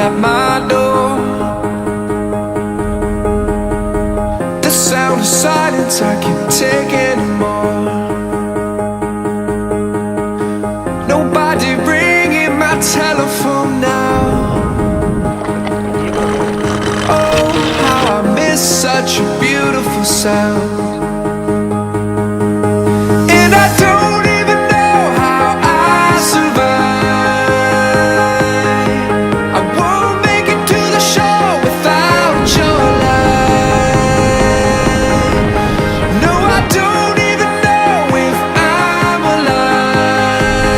at my door. The sound of silence, I can't take anymore. Nobody ringing my telephone now. Oh, how I miss such a beautiful sound. And I don't even know how I survive. I won't make it to the shore without your light. No, I don't even know if I'm alive.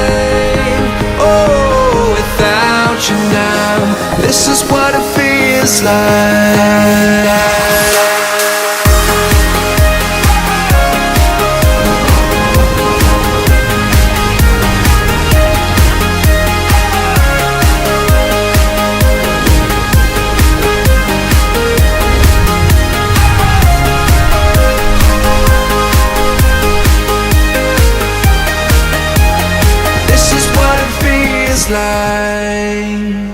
Oh, without you now, this is what it feels like. Like